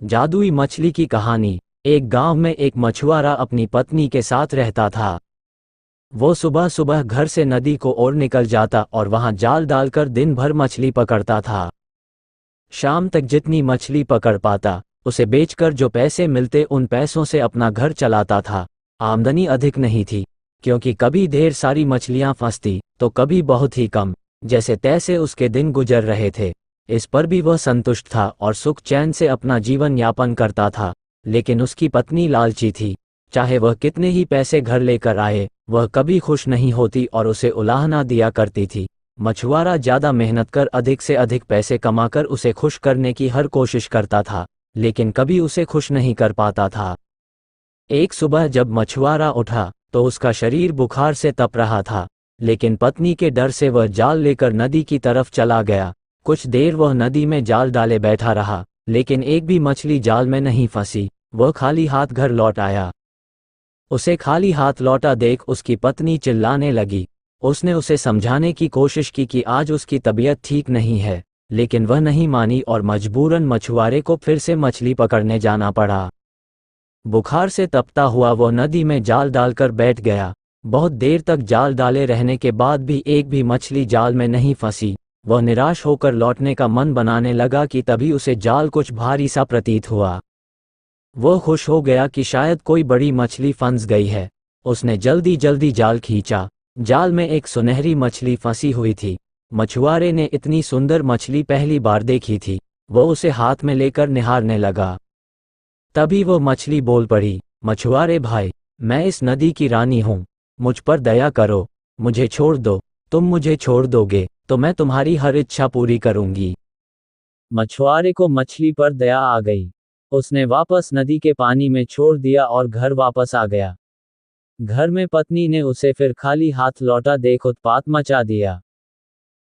जादुई मछली की कहानी। एक गांव में एक मछुआरा अपनी पत्नी के साथ रहता था। वो सुबह सुबह घर से नदी को ओर निकल जाता और वहां जाल डालकर दिन भर मछली पकड़ता था। शाम तक जितनी मछली पकड़ पाता उसे बेचकर जो पैसे मिलते उन पैसों से अपना घर चलाता था। आमदनी अधिक नहीं थी, क्योंकि कभी ढेर सारी मछलियां फंसती तो कभी बहुत ही कम। जैसे तैसे उसके दिन गुजर रहे थे। इस पर भी वह संतुष्ट था और सुख चैन से अपना जीवन यापन करता था। लेकिन उसकी पत्नी लालची थी। चाहे वह कितने ही पैसे घर लेकर आए, वह कभी खुश नहीं होती और उसे उलाहना दिया करती थी। मछुआरा ज्यादा मेहनत कर अधिक से अधिक पैसे कमाकर उसे खुश करने की हर कोशिश करता था, लेकिन कभी उसे खुश नहीं कर पाता था। एक सुबह जब मछुआरा उठा तो उसका शरीर बुखार से तप रहा था, लेकिन पत्नी के डर से वह जाल लेकर नदी की तरफ चला गया। कुछ देर वह नदी में जाल डाले बैठा रहा, लेकिन एक भी मछली जाल में नहीं फंसी। वह खाली हाथ घर लौट आया। उसे खाली हाथ लौटा देख उसकी पत्नी चिल्लाने लगी। उसने उसे समझाने की कोशिश की कि आज उसकी तबीयत ठीक नहीं है, लेकिन वह नहीं मानी और मजबूरन मछुआरे को फिर से मछली पकड़ने जाना पड़ा। बुखार से तपता हुआ वह नदी में जाल डालकर बैठ गया। बहुत देर तक जाल डाले रहने के बाद भी एक भी मछली जाल में नहीं फंसी। वह निराश होकर लौटने का मन बनाने लगा कि तभी उसे जाल कुछ भारी सा प्रतीत हुआ। वह खुश हो गया कि शायद कोई बड़ी मछली फंस गई है। उसने जल्दी जल्दी जाल खींचा। जाल में एक सुनहरी मछली फंसी हुई थी। मछुआरे ने इतनी सुंदर मछली पहली बार देखी थी। वह उसे हाथ में लेकर निहारने लगा। तभी वो मछली बोल पड़ी, मछुआरे भाई, मैं इस नदी की रानी हूँ। मुझ पर दया करो, मुझे छोड़ दो। तुम मुझे छोड़ दोगे तो मैं तुम्हारी हर इच्छा पूरी करूंगी। मछुआरे को मछली पर दया आ गई। उसने वापस नदी के पानी में छोड़ दिया और घर वापस आ गया। घर में पत्नी ने उसे फिर खाली हाथ लौटा देख उत्पात मचा दिया।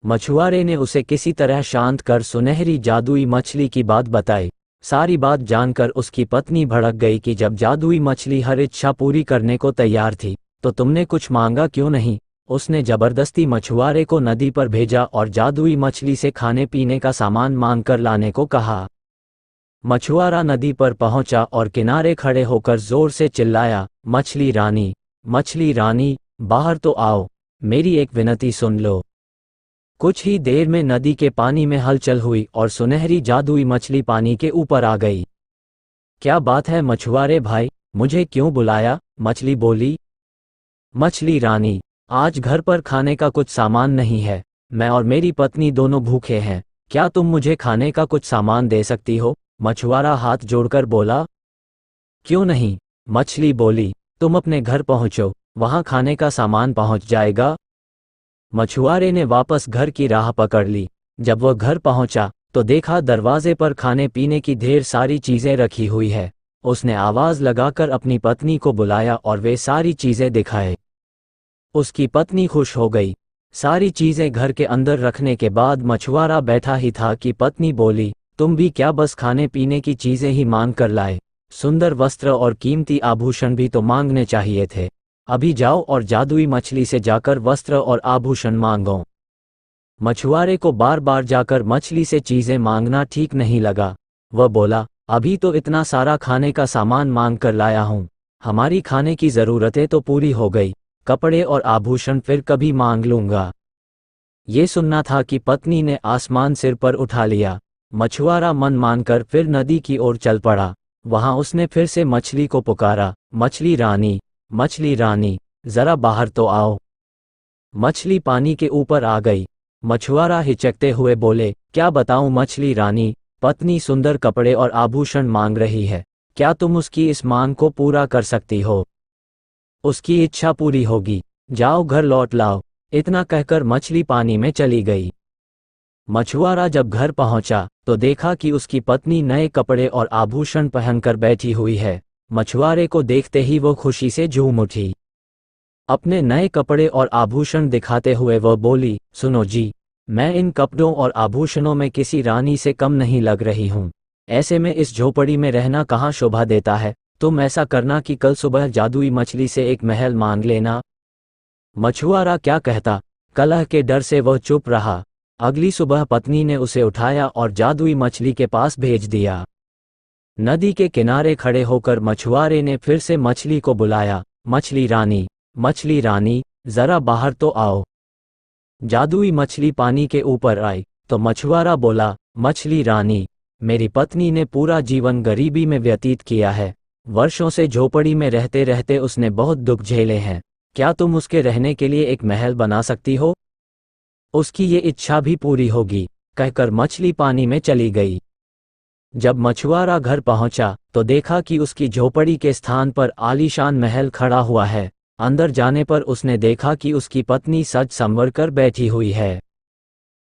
मछुआरे ने उसे किसी तरह शांत कर सुनहरी जादुई मछली की बात बताई। सारी बात जानकर उसकी पत्नी भड़क गई कि जब जादुई मछली हर इच्छा पूरी करने को तैयार थी तो तुमने कुछ मांगा क्यों नहीं। उसने जबरदस्ती मछुआरे को नदी पर भेजा और जादुई मछली से खाने पीने का सामान मांगकर लाने को कहा। मछुआरा नदी पर पहुंचा और किनारे खड़े होकर जोर से चिल्लाया, मछली रानी, बाहर तो आओ, मेरी एक विनती सुन लो। कुछ ही देर में नदी के पानी में हलचल हुई और सुनहरी जादुई मछली पानी के ऊपर आ गई। क्या बात है मछुआरे भाई, मुझे क्यों बुलाया? मछली बोली। मछली रानी, आज घर पर खाने का कुछ सामान नहीं है। मैं और मेरी पत्नी दोनों भूखे हैं। क्या तुम मुझे खाने का कुछ सामान दे सकती हो? मछुआरा हाथ जोड़कर बोला। क्यों नहीं, मछली बोली, तुम अपने घर पहुंचो, वहां खाने का सामान पहुंच जाएगा। मछुआरे ने वापस घर की राह पकड़ ली। जब वह घर पहुंचा तो देखा दरवाजे पर खाने पीने की ढेर सारी चीजें रखी हुई है। उसने आवाज लगाकर अपनी पत्नी को बुलाया और वे सारी चीजें दिखाए। उसकी पत्नी खुश हो गई। सारी चीजें घर के अंदर रखने के बाद मछुआरा बैठा ही था कि पत्नी बोली, तुम भी क्या बस खाने पीने की चीजें ही मांग कर लाए? सुंदर वस्त्र और कीमती आभूषण भी तो मांगने चाहिए थे। अभी जाओ और जादुई मछली से जाकर वस्त्र और आभूषण मांगो। मछुआरे को बार बार जाकर मछली से चीजें मांगना ठीक नहीं लगा। वह बोला, अभी तो इतना सारा खाने का सामान मांग कर लाया हूँ। हमारी खाने की जरूरतें तो पूरी हो गई, कपड़े और आभूषण फिर कभी मांग लूंगा। ये सुनना था कि पत्नी ने आसमान सिर पर उठा लिया। मछुआरा मन मानकर फिर नदी की ओर चल पड़ा। वहां उसने फिर से मछली को पुकारा, मछली रानी, जरा बाहर तो आओ। मछली पानी के ऊपर आ गई। मछुआरा हिचकते हुए बोले, क्या बताऊं मछली रानी, पत्नी सुंदर कपड़े और आभूषण मांग रही है। क्या तुम उसकी इस मांग को पूरा कर सकती हो? उसकी इच्छा पूरी होगी, जाओ घर लौट लाओ। इतना कहकर मछली पानी में चली गई। मछुआरा जब घर पहुंचा तो देखा कि उसकी पत्नी नए कपड़े और आभूषण पहनकर बैठी हुई है। मछुआरे को देखते ही वो खुशी से झूम उठी। अपने नए कपड़े और आभूषण दिखाते हुए वह बोली, सुनो जी, मैं इन कपड़ों और आभूषणों में किसी रानी से कम नहीं लग रही हूँ। ऐसे में इस झोपड़ी में रहना कहाँ शोभा देता है। तुम ऐसा करना कि कल सुबह जादुई मछली से एक महल मांग लेना। मछुआरा क्या कहता, कलह के डर से वह चुप रहा। अगली सुबह पत्नी ने उसे उठाया और जादुई मछली के पास भेज दिया। नदी के किनारे खड़े होकर मछुआरे ने फिर से मछली को बुलाया, मछली रानी, जरा बाहर तो आओ। जादुई मछली पानी के ऊपर आई तो मछुआरा बोला, मछली रानी, मेरी पत्नी ने पूरा जीवन गरीबी में व्यतीत किया है। वर्षों से झोपड़ी में रहते रहते उसने बहुत दुख झेले हैं। क्या तुम उसके रहने के लिए एक महल बना सकती हो? उसकी ये इच्छा भी पूरी होगी, कहकर मछली पानी में चली गई। जब मछुआरा घर पहुंचा तो देखा कि उसकी झोपड़ी के स्थान पर आलीशान महल खड़ा हुआ है। अंदर जाने पर उसने देखा कि उसकी पत्नी सज संवर कर बैठी हुई है।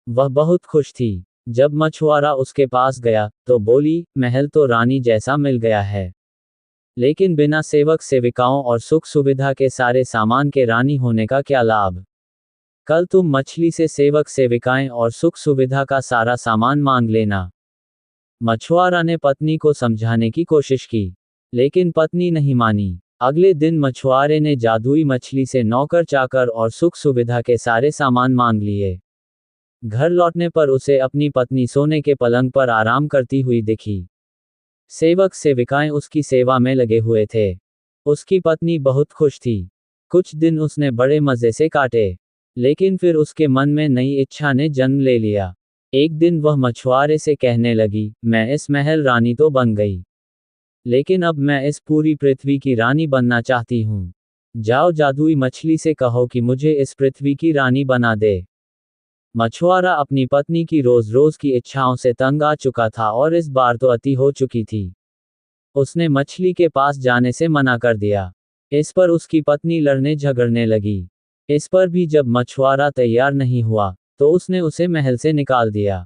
वह बहुत खुश थी। जब मछुआरा उसके पास गया तो बोली, महल तो रानी जैसा मिल गया है, लेकिन बिना सेवक सेविकाओं और सुख सुविधा के सारे सामान के रानी होने का क्या लाभ? कल तुम मछली से सेवक सेविकाएं और सुख सुविधा का सारा सामान मांग लेना। मछुआरा ने पत्नी को समझाने की कोशिश की, लेकिन पत्नी नहीं मानी। अगले दिन मछुआरे ने जादुई मछली से नौकर चाकर और सुख सुविधा के सारे सामान मांग लिए। घर लौटने पर उसे अपनी पत्नी सोने के पलंग पर आराम करती हुई दिखी। सेवक सेविकाएं उसकी सेवा में लगे हुए थे। उसकी पत्नी बहुत खुश थी। कुछ दिन उसने बड़े मजे से काटे, लेकिन फिर उसके मन में नई इच्छा ने जन्म ले लिया। एक दिन वह मछुआरे से कहने लगी, मैं इस महल रानी तो बन गई, लेकिन अब मैं इस पूरी पृथ्वी की रानी बनना चाहती हूँ। जाओ जादुई मछली से कहो कि मुझे इस पृथ्वी की रानी बना दे। मछुआरा अपनी पत्नी की रोज रोज की इच्छाओं से तंग आ चुका था और इस बार तो अति हो चुकी थी। उसने मछली के पास जाने से मना कर दिया। इस पर उसकी पत्नी लड़ने झगड़ने लगी। इस पर भी जब मछुआरा तैयार नहीं हुआ तो उसने उसे महल से निकाल दिया।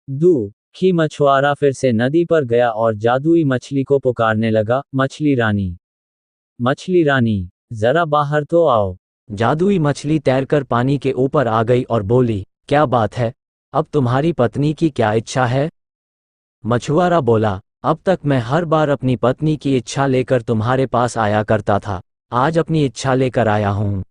दुखी मछुआरा फिर से नदी पर गया और जादुई मछली को पुकारने लगा, मछली रानी, जरा बाहर तो आओ। जादुई मछली तैरकर पानी के ऊपर आ गई और बोली, क्या बात है, अब तुम्हारी पत्नी की क्या इच्छा है? मछुआरा बोला, अब तक मैं हर बार अपनी पत्नी की इच्छा लेकर तुम्हारे पास आया करता था, आज अपनी इच्छा लेकर आया हूं।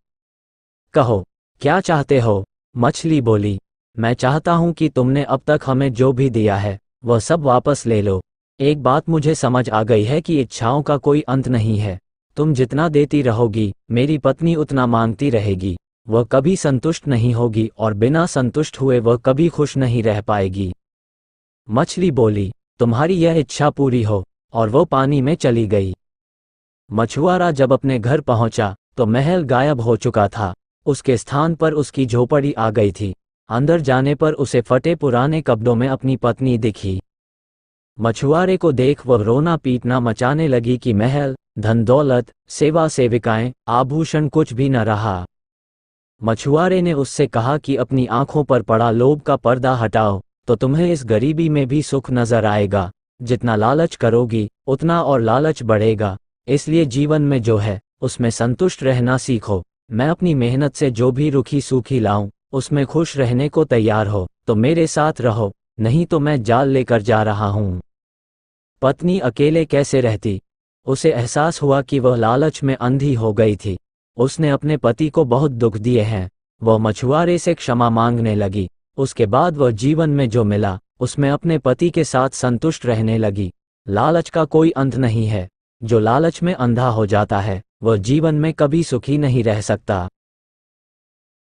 कहो, क्या चाहते हो? मछली बोली, मैं चाहता हूं कि तुमने अब तक हमें जो भी दिया है वह सब वापस ले लो। एक बात मुझे समझ आ गई है कि इच्छाओं का कोई अंत नहीं है। तुम जितना देती रहोगी मेरी पत्नी उतना मांगती रहेगी। वह कभी संतुष्ट नहीं होगी और बिना संतुष्ट हुए वह कभी खुश नहीं रह पाएगी। मछली बोली, तुम्हारी यह इच्छा पूरी हो, और वो पानी में चली गई। मछुआरा जब अपने घर पहुंचा तो महल गायब हो चुका था। उसके स्थान पर उसकी झोपड़ी आ गई थी। अंदर जाने पर उसे फटे पुराने कपड़ों में अपनी पत्नी दिखी। मछुआरे को देख वह रोना पीटना मचाने लगी कि महल, धन दौलत, सेवा सेविकाएं, आभूषण कुछ भी न रहा। मछुआरे ने उससे कहा कि अपनी आंखों पर पड़ा लोभ का पर्दा हटाओ तो तुम्हें इस गरीबी में भी सुख नजर आएगा। जितना लालच करोगी उतना और लालच बढ़ेगा, इसलिए जीवन में जो है उसमें संतुष्ट रहना सीखो। मैं अपनी मेहनत से जो भी रूखी सूखी लाऊं उसमें खुश रहने को तैयार हो तो मेरे साथ रहो, नहीं तो मैं जाल लेकर जा रहा हूं। पत्नी अकेले कैसे रहती? उसे एहसास हुआ कि वह लालच में अंधी हो गई थी। उसने अपने पति को बहुत दुख दिए हैं। वह मछुआरे से क्षमा मांगने लगी। उसके बाद वह जीवन में जो मिला उसमें अपने पति के साथ संतुष्ट रहने लगी। लालच का कोई अंत नहीं है। जो लालच में अंधा हो जाता है वह जीवन में कभी सुखी नहीं रह सकता।